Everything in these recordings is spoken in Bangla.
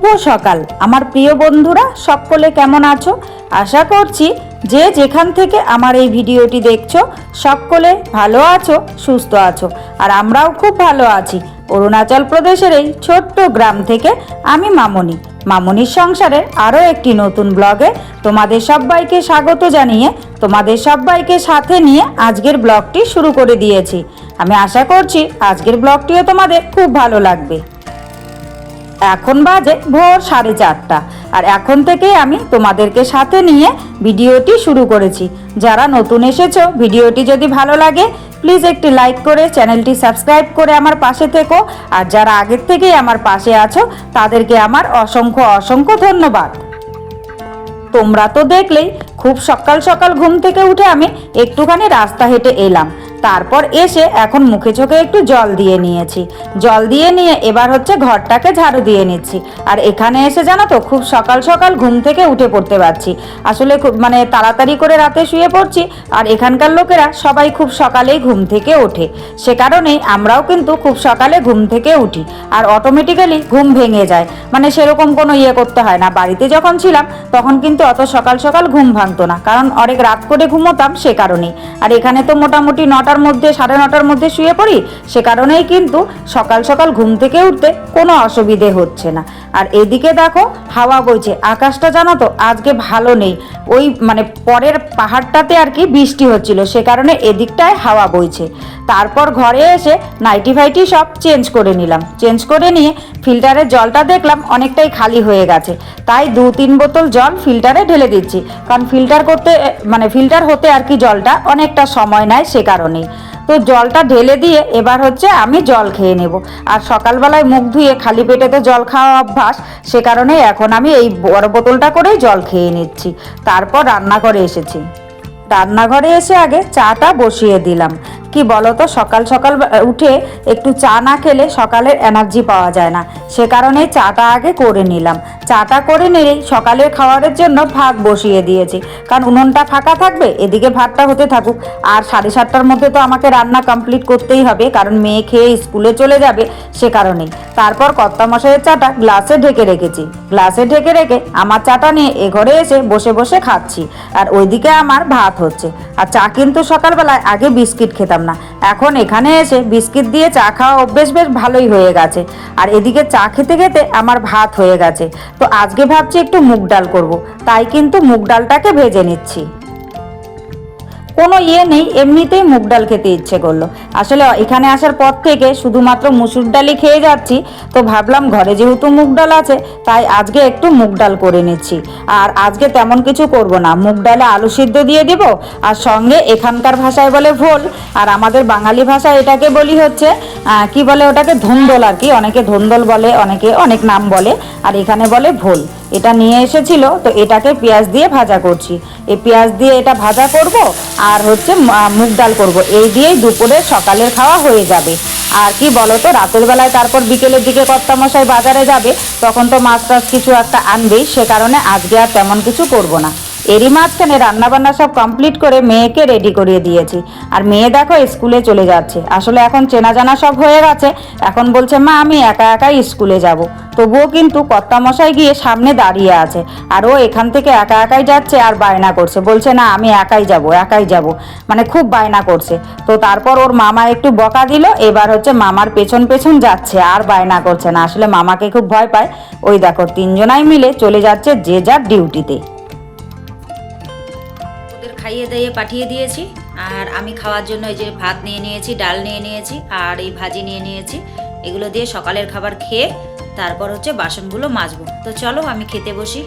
শুভ সকাল আমার প্রিয় বন্ধুরা, সকলে কেমন আছো? আশা করছি যে যেখান থেকে আমার এই ভিডিওটি দেখছো সকলে ভালো আছো, সুস্থ আছো। আর আমরাও খুব ভালো আছি। অরুণাচল প্রদেশের এই ছোট্ট গ্রাম থেকে আমি মামনির সংসারের আরও একটি নতুন ব্লগে তোমাদের সবাইকে স্বাগত জানিয়ে তোমাদের সবাইকে সাথে নিয়ে আজকের ব্লগটি শুরু করে দিয়েছি। আমি আশা করছি আজকের ব্লগটিও তোমাদের খুব ভালো লাগবে। এখন বাজে ভোর 4:30 আর এখন থেকে আমি তোমাদেরকে সাথে নিয়ে ভিডিওটি শুরু করেছি। যারা নতুন এসেছো, ভিডিওটি যদি ভালো লাগে প্লিজ একটি লাইক করে চ্যানেলটি সাবস্ক্রাইব করে আমার পাশে থেকো। আর যারা আগের থেকেই আমার পাশে আছো তাদেরকে আমার অসংখ্য ধন্যবাদ। তোমরা তো দেখলেই খুব সকাল সকাল ঘুম থেকে উঠে আমি একটুখানি রাস্তা হেঁটে এলাম। তারপর এসে এখন মুখে চোখে একটু জল দিয়ে নিয়েছি। জল দিয়ে নিয়ে এবার হচ্ছে ঘরটাকে ঝাড়ু দিয়ে নিচ্ছি। আর এখানে এসে জানো তো খুব সকাল সকাল ঘুম থেকে উঠে পড়তে পারছি। আসলে মানে তাড়াতাড়ি করে রাতে শুয়ে পড়ছি। আর এখানকার লোকেরা সবাই খুব সকালেই ঘুম থেকে ওঠে, সে কারণেই আমরাও কিন্তু খুব সকালে ঘুম থেকে উঠি। আর অটোমেটিক্যালি ঘুম ভেঙে যায়, মানে সেরকম কোনো করতে হয় না। বাড়িতে যখন ছিলাম তখন কিন্তু অত সকাল সকাল ঘুম ভাঙতো না, কারণ অনেক রাত করে ঘুমোতাম সে কারণেই। আর এখানে তো মোটামুটি 9টার মধ্যে 9:30টার মধ্যে শুয়ে পড়ি, সে কারণেই কিন্তু সকাল সকাল ঘুম থেকে উঠতে কোনো অসুবিধে হচ্ছে না। আর এদিকে দেখো হাওয়া বইছে, আকাশটা জানো তো আজকে ভালো নেই। ওই মানে পরের পাহাড়টাতে আর কি বৃষ্টি হচ্ছিল, সে কারণে এদিকটায় হাওয়া বইছে। তারপর ঘরে এসে নাইটি ফাইটি সব চেঞ্জ করে নিলাম। চেঞ্জ করে নিয়ে ফিল্টারের জলটা দেখলাম অনেকটাই খালি হয়ে গেছে, তাই 2-3 বোতল জল ফিল্টারে ঢেলে দিচ্ছি। কারণ ফিল্টার হতে আর কি জলটা অনেকটা সময় নেয়, সে কারণেই। তো জলটা ঢেলে দিয়ে এবার হচ্ছে আমি জল খেয়ে নেব। আর সকালবেলায় মুখ ধুয়ে খালি পেটে তো জল খাওয়া অভ্যাস, সে কারণে এখন আমি এই বড় বোতলটা করেই জল খেয়ে নিচ্ছি। তারপর রান্নাঘরে এসেছি। রান্নাঘরে এসে আগে চাটা বসিয়ে দিলাম। কি বলো তো, সকাল সকাল উঠে একটু চা না খেলে সকালের এনার্জি পাওয়া যায় না, সে কারণে চাটা আগে করে নিলাম। চাটা করে নিলেই সকালের খাবারের জন্য ভাত বসিয়ে দিয়েছি, কারণ উনুনটা ফাঁকা থাকবে, এদিকে ভাতটা হতে থাকুক। আর 7:30টার মধ্যে তো আমাকে রান্না কমপ্লিট করতেই হবে, কারণ মেয়ে খেয়ে স্কুলে চলে যাবে, সে কারণেই। তারপর কর্তামশাইয়ের চাটা গ্লাসে ঢেকে রেখেছি। গ্লাসে ঢেকে রেখে আমার চাটা নিয়ে এ ঘরে এসে বসে বসে খাচ্ছি। আর ওইদিকে আমার ভাত হচ্ছে। আর চা কিন্তু সকালবেলায় আগে বিস্কিট খেতাম না, এখন এখানে এসে বিস্কিট দিয়ে চা খাওয়া অভ্যেস বেশ ভালোই হয়ে গেছে। আর এদিকে চা খেতে খেতে আমার ভাত হয়ে গেছে। তো আজকে ভাবছি একটু মুগ ডাল করব, তাই কিন্তু মুগ ডালটাকে ভেজে নিচ্ছি। কোনো নেই, এমনিতেই মুগ ডাল খেতে ইচ্ছে করলো। আসলে এখানে আসার পর থেকে শুধুমাত্র মুসুর ডালই খেয়ে যাচ্ছি, তো ভাবলাম ঘরে যেহেতু মুগ ডাল আছে তাই আজকে একটু মুগ ডাল করে নিচ্ছি। আর আজকে তেমন কিছু করব না, মুগ ডালে আলু সিদ্ধ দিয়ে দিব, আর সঙ্গে এখানকার ভাষায় বলে ভোল, আর আমাদের বাঙালি ভাষায় এটাকে বলি হচ্ছে কি বলে ওটাকে ধুন্দল আর কি। অনেকে ধুন্দল বলে, অনেকে অনেক নাম বলে, আর এখানে বলে ভোল। এটা নিয়ে এসেছিল, তো এটাকে পেঁয়াজ দিয়ে ভাজা করছি। এই পেঁয়াজ দিয়ে এটা ভাজা করব আর হচ্ছে মুগ ডাল করব, এই দিয়েই দুপুরের সকালের খাওয়া হয়ে যাবে। আর কি বলো তো, রাতের বেলায় তারপর বিকেলের দিকে কর্তামশাই বাজারে যাবে, তখন তো মাছ টাছ কিছু একটা আনবেই, সে কারণে আজকে আর তেমন কিছু করব না। এরই মাঝখানে রান্নাবান্না সব কমপ্লিট করে মেয়েকে রেডি করিয়ে দিয়েছি। আর মেয়ে দেখো স্কুলে চলে যাচ্ছে। আসলে এখন চেনা জানা সব হয়ে গেছে, এখন বলছে মা আমি একা একাই স্কুলে যাব। তবুও কিন্তু কর্তামশাই গিয়ে সামনে দাঁড়িয়ে আছে, আর ও এখান থেকে একা একাই যাচ্ছে আর বায়না করছে, বলছে না আমি একাই যাব, মানে খুব বায়না করছে। তো তারপর ওর মামা একটু বকা দিল, এবার হচ্ছে মামার পেছন পেছন যাচ্ছে, আর বায়না করছে না। আসলে মামাকে খুব ভয় পায়। ওই দেখো 3জনাই মিলে চলে যাচ্ছে যে যার ডিউটিতে। খাইয়ে দিয়ে পাঠিয়ে দিয়েছি। আর আমি খাওয়ার জন্য এই যে ভাত নিয়ে নিয়েছি, ডাল নিয়ে নিয়েছি, আর এই ভাজি নিয়ে নিয়েছি। এগুলো দিয়ে সকালের খাবার খেয়ে তারপর হচ্ছে বাসনগুলো মাজবো। তো চলো আমি খেতে বসি।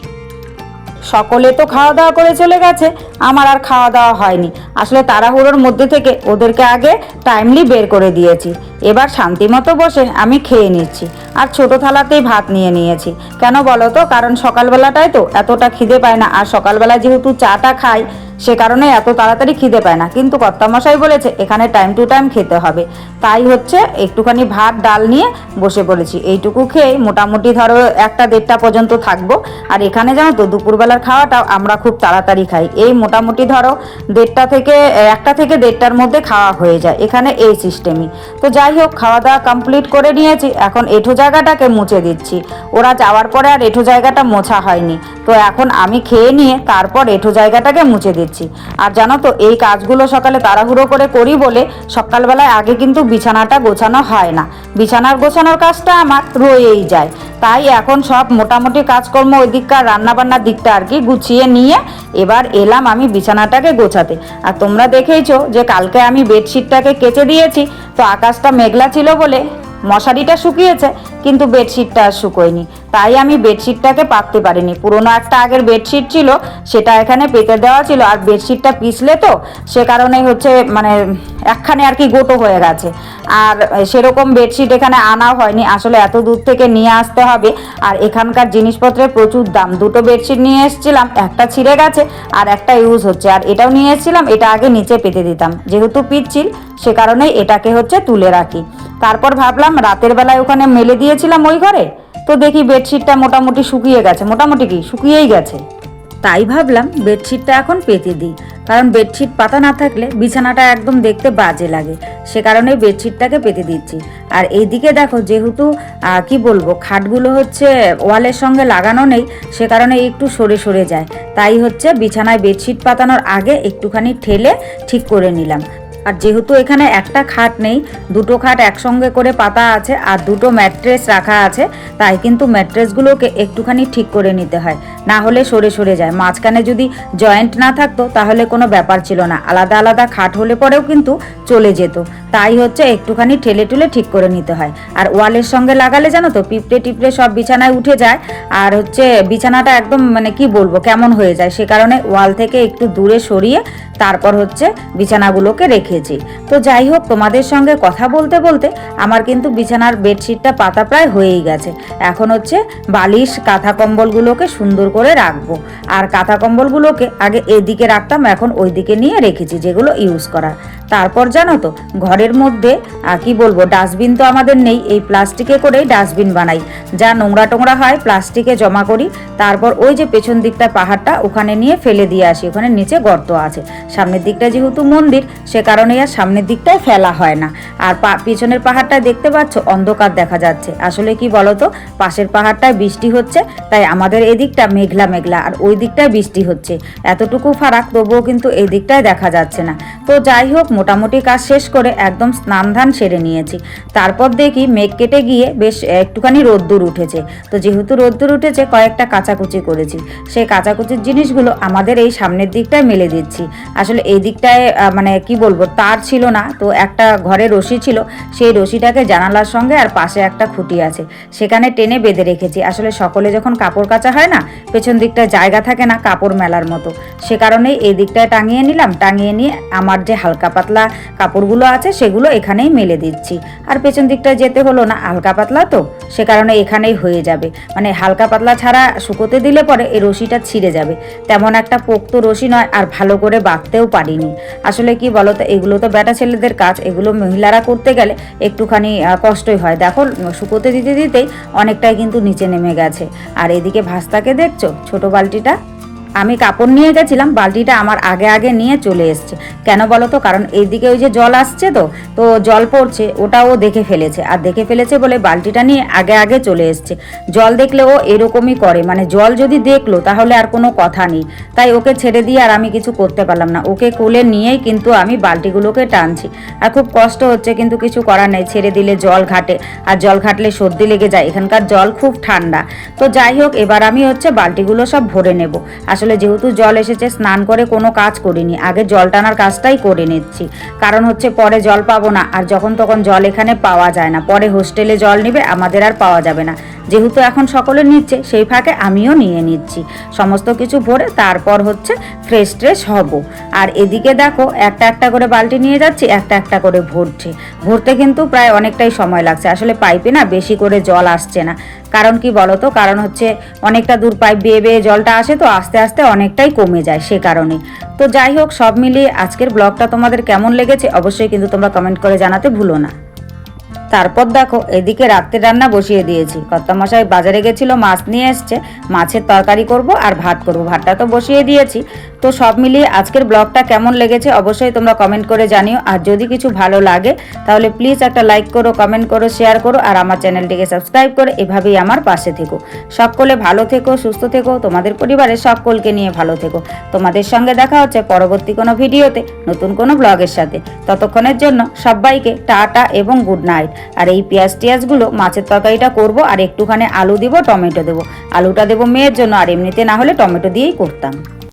সকলে তো খাওয়া দাওয়া করে চলে গেছে, আমার আর খাওয়া দাওয়া হয়নি। আসলে তাড়াহুড়োর মধ্যে থেকে ওদেরকে আগে টাইমলি বের করে দিয়েছি। এবার শান্তিমতো বসে আমি খেয়ে নিচ্ছি। আর ছোট থালাতেই ভাত নিয়ে নিয়েছি। কেন বলো তো, কারণ সকালবেলাটায় তো এতটা খিদে পায় না। আর সকালবেলা যেহেতু চাটা খাই, সে কারণে এত তাড়াতাড়ি খিদে পায় না, কিন্তু কর্তামশাই বলেছে এখানে টাইম টু টাইম খেতে হবে, তাই হচ্ছে একটুখানি ভাত ডাল নিয়ে বসে পড়েছি। এইটুকু খেয়ে মোটামুটি ধরো 1টা-1:30টা পর্যন্ত থাকবো। আর এখানে জানো তো দুপুরবেলার খাওয়াটাও আমরা খুব তাড়াতাড়ি খাই, এই মোটামুটি ধরো 1:30 থেকে 1:00-1:30টার মধ্যে খাওয়া হয়ে যায় এখানে, এই সিস্টেমই। তো যাই হোক, খাওয়া দাওয়া কমপ্লিট করে নিয়েছি, এখন এঁঠো জায়গাটাকে মুছে দিচ্ছি। ওরা যাওয়ার পরে আর এঁঠো জায়গাটা মোছা হয়নি, তো এখন আমি খেয়ে নিয়ে তারপর এঁঠো জায়গাটাকে মুছে দিচ্ছি। আর জানো তো এই কাজগুলো সকালে তাড়াহুড়ো করে করি বলে সকালবেলায় আগে কিন্তু বিছানাটা গোছানো হয় না, বিছানার গোছানোর কাজটা আমার রয়েই যায়। তাই এখন সব মোটামুটি কাজকর্ম ওই দিককার রান্নাবান্নার দিকটা আর কি গুছিয়ে নিয়ে এবার এলাম আমি বিছানাটাকে গোছাতে। আর তোমরা দেখেইছো যে কালকে আমি বেডশিটটাকে কেচে দিয়েছি, তো আকাশটা মেঘলা ছিল বলে মশারিটা শুকিয়েছে কিন্তু বেডশিটটা আর শুকোয়নি, তাই আমি বেডশিটটাকে পাততে পারিনি। পুরোনো একটা আগের বেডশিট ছিল, সেটা এখানে পেতে দেওয়া ছিল, আর বেডশিটটা পিছলে তো সে কারণেই হচ্ছে মানে একখানে আর কি গোটো হয়ে গেছে। আর সেরকম বেডশিট এখানে আনাও হয়নি, আসলে এত দূর থেকে নিয়ে আসতে হবে, আর এখানকার জিনিসপত্রের প্রচুর দাম। 2টো বেডশিট নিয়ে এসেছিলাম, একটা ছিঁড়ে গেছে আর একটা ইউজ হচ্ছে, আর এটাও নিয়ে এসেছিলাম, এটা আগে নিচে পেতে দিতাম, যেহেতু পিচ্ছিল সে কারণেই এটাকে হচ্ছে তুলে রাখি। তারপর ভাবলাম রাতের বেলায় ওখানে মেলে দিয়েছিলাম ওই ঘরে, তো দেখি বেডশিটটা মোটামুটি শুকিয়ে গেছে, মোটামুটি কি শুকিয়েই গেছে, তাই ভাবলাম বেডশিটটা এখন পেতে দিই, কারণ বেডশিট পাতা না থাকলে বিছানাটা একদম দেখতে বাজে লাগে, সে কারণে বেডশিটটাকে পেতে দিচ্ছি। আর এইদিকে দেখো, যেহেতু কি বলবো খাটগুলো হচ্ছে ওয়ালের সঙ্গে লাগানো নেই, সে কারণে একটু সরে সরে যায়, তাই হচ্ছে বিছানায় বেডশিট পাতানোর আগে একটুখানি ঠেলে ঠিক করে নিলাম। আর যেহেতু এখানে একটা খাট নেই, 2টো খাট একসঙ্গে করে পাতা আছে আর 2টো ম্যাট্রেস রাখা আছে, তাই কিন্তু ম্যাট্রেসগুলোকে একটুখানি ঠিক করে নিতে হয়, না হলে সরে সরে যায়। মাঝখানে যদি জয়েন্ট না থাকতো তাহলে কোনো ব্যাপার ছিল না, আলাদা আলাদা খাট হলে পরেও কিন্তু চলে যেত, তাই হচ্ছে একটুখানি ঠেলে টুলে ঠিক করে নিতে হয়। আর ওয়ালের সঙ্গে লাগালে জানো তো পিঁপড়ে টিপড়ে সব বিছানায় উঠে যায়, আর হচ্ছে বিছানাটা একদম মানে কি বলবো কেমন হয়ে যায়, সে কারণে ওয়াল থেকে একটু দূরে সরিয়ে তারপর হচ্ছে বিছানাগুলোকে রেখেছি। তো যাই হোক, তোমাদের সঙ্গে কথা বলতে বলতে আমার কিন্তু বিছানার বেডশিটটা পাতা প্রায় হয়েই গেছে। এখন হচ্ছে বালিশ কাঁথা কম্বলগুলোকে সুন্দর করে রাখবো, আর কাঁথা কম্বলগুলোকে আগে এদিকে রাখতাম, এখন ওই দিকে নিয়ে রেখেছি যেগুলো ইউজ করার। তারপর জানো তো ঘরের মধ্যে কি বলবো ডাস্টবিন তো আমাদের নেই, এই প্লাস্টিকে করেই ডাস্টবিন বানাই, যা নোংরা টোংরা হয় প্লাস্টিকে জমা করি, তারপর ওই যে পেছন দিকটা পাহাড়টা ওখানে নিয়ে ফেলে দিয়ে আসি, ওখানে নিচে গর্ত আছে। সামনের দিকটা যেহেতু মন্দির সে কারণে আর সামনের দিকটায় ফেলা হয় না। আর পিছনের পাহাড়টা দেখতে পাচ্ছ অন্ধকার দেখা যাচ্ছে, আসলে কি বলতো পাশের পাহাড়টায় বৃষ্টি হচ্ছে, তাই আমাদের এদিকটা মেঘলা মেঘলা আর ওই দিকটায় বৃষ্টি হচ্ছে, এতটুকু ফারাক, তবুও কিন্তু এই দিকটায় দেখা যাচ্ছে না। তো যাই হোক, মোটামুটি কাজ শেষ করে একদম স্নান ধান সেরে নিয়েছি। তারপর দেখি মেঘ কেটে গিয়ে বেশ একটুখানি রোদ্দুর উঠেছে, তো যেহেতু রোদ্দুর উঠেছে কয়েকটা কাচাকুচি করেছি, সেই কাচাকুচির জিনিসগুলো আমাদের এই সামনের দিকটায় মেলে দিচ্ছি। আসলে এই দিকটায় মানে কি বলবো তার ছিল না, তো একটা ঘরে রশি ছিল, সেই রশিটাকে জানালার সঙ্গে আর পাশে একটা খুঁটি আছে সেখানে টেনে বেঁধে রেখেছি। আসলে সকলে যখন কাপড় কাচা হয় না, পেছন দিকটায় জায়গা থাকে না কাপড় মেলার মতো, সে কারণেই এই দিকটায় টাঙিয়ে নিলাম। টাঙিয়ে নিয়ে আমার যে হালকা পাতলা কাপড়গুলো আছে সেগুলো এখানেই মেলে দিচ্ছি, আর পেছন দিকটায় যেতে হলো না, হালকা পাতলা তো সে কারণে এখানেই হয়ে যাবে। মানে হালকা পাতলা ছাড়া শুকোতে দিলে পরে এই রশিটা ছিঁড়ে যাবে, তেমন একটা পোক্ত রশি নয়, আর ভালো করে বাঁধতেও পারিনি। আসলে কি বলতো এগুলো তো বেটা ছেলেদের কাজ, এগুলো মহিলারা করতে গেলে একটুখানি কষ্টই হয়। দেখো শুকোতে দিতে দিতেই অনেকটাই কিন্তু নিচে নেমে গেছে। আর এদিকে ভাস্তাকে দেখছো ছোট বালতিটা, আমি কাপড় নিয়ে গেছিলাম, বালতিটা আমার আগে আগে নিয়ে চলে এসছে। কেন বলো তো, কারণ এইদিকে ওই যে জল আসছে তো জল পড়ছে, ওটাও দেখে ফেলেছে, আর দেখে ফেলেছে বলে বালতিটা নিয়ে আগে আগে চলে এসছে। জল দেখলে ও এরকমই করে, মানে জল যদি দেখলো তাহলে আর কোনো কথা নেই, তাই ওকে ছেড়ে দিয়ে আর আমি কিছু করতে পারলাম না, ওকে কোলে নিয়েই কিন্তু আমি বালতিগুলোকে টানছি। আর খুব কষ্ট হচ্ছে, কিন্তু কিছু করার নেই, ছেড়ে দিলে জল ঘাটে, আর জল ঘাটলে সর্দি লেগে যায়, এখানকার জল খুব ঠান্ডা। তো যাই হোক, এবার আমি হচ্ছে বালতিগুলো সব ভরে নেব। আসলে যেহেতু জল এসেছে, স্নান করে কোনো কাজ করিনি, আগে জল টানার কাজটাই করে নিচ্ছি, কারণ হচ্ছে পরে জল পাবো না, আর যখন তখন জল এখানে পাওয়া যায় না, পরে হোস্টেলে জল নিবে আমাদের আর পাওয়া যাবে না। যেহেতু এখন সকলে নিচ্ছে, সেই ফাঁকে আমিও নিয়ে নিচ্ছি সমস্ত কিছু ভরে, তারপর হচ্ছে ফ্রেশ ট্রেশ হব। আর এদিকে দেখো একটা একটা করে বালতি নিয়ে যাচ্ছি, একটা একটা করে ভরতে কিন্তু প্রায় অনেকটাই সময় লাগছে। আসলে পাইপে না বেশি করে জল আসছে না, কারণ কি বলো তো, কারণ হচ্ছে অনেকটা দূর পাইপ বেয়ে বেয়ে জলটা আসে, তো আস্তে আস্তে অনেকটাই কমে যায় সে কারণে। তো যাই হোক, সব মিলিয়ে আজকের ব্লগটা তোমাদের কেমন লেগেছে অবশ্যই কিন্তু তোমরা কমেন্ট করে জানাতে ভুলো না। তারপর দেখো, এদিকে রাত্রে রান্না বসিয়ে দিয়েছি। কর্তামশাই বাজারে গেছিল, মাছ নিয়ে এসছে, মাছের তরকারি করব আর ভাত করব। ভাতটা তো বসিয়ে দিয়েছি। তো সব মিলিয়ে আজকের ব্লগটা কেমন লেগেছে অবশ্যই তোমরা কমেন্ট করে জানিও। আর যদি কিছু ভালো লাগে তাহলে প্লিজ একটা লাইক করো, কমেন্ট করো, শেয়ার করো, আর আমার চ্যানেলটিকে সাবস্ক্রাইব করে এভাবেই আমার পাশে থেকো। সকলে ভালো থেকো, সুস্থ থেকো, তোমাদের পরিবারের সকলকে নিয়ে ভালো থেকো। তোমাদের সঙ্গে দেখা হচ্ছে পরবর্তী কোনো ভিডিওতে নতুন কোনো ব্লগের সাথে। ততক্ষণের জন্য সবাইকে টাটা এবং গুড নাইট। আর এই পেঁয়াজ টিয়াজগুলো মাছের তরকারিটা করব, আর একটুখানি আলু দিব, টমেটো দেবো। আলুটা দেবো মেয়ের জন্য, আর এমনিতে না হলে টমেটো দিয়েই করতাম।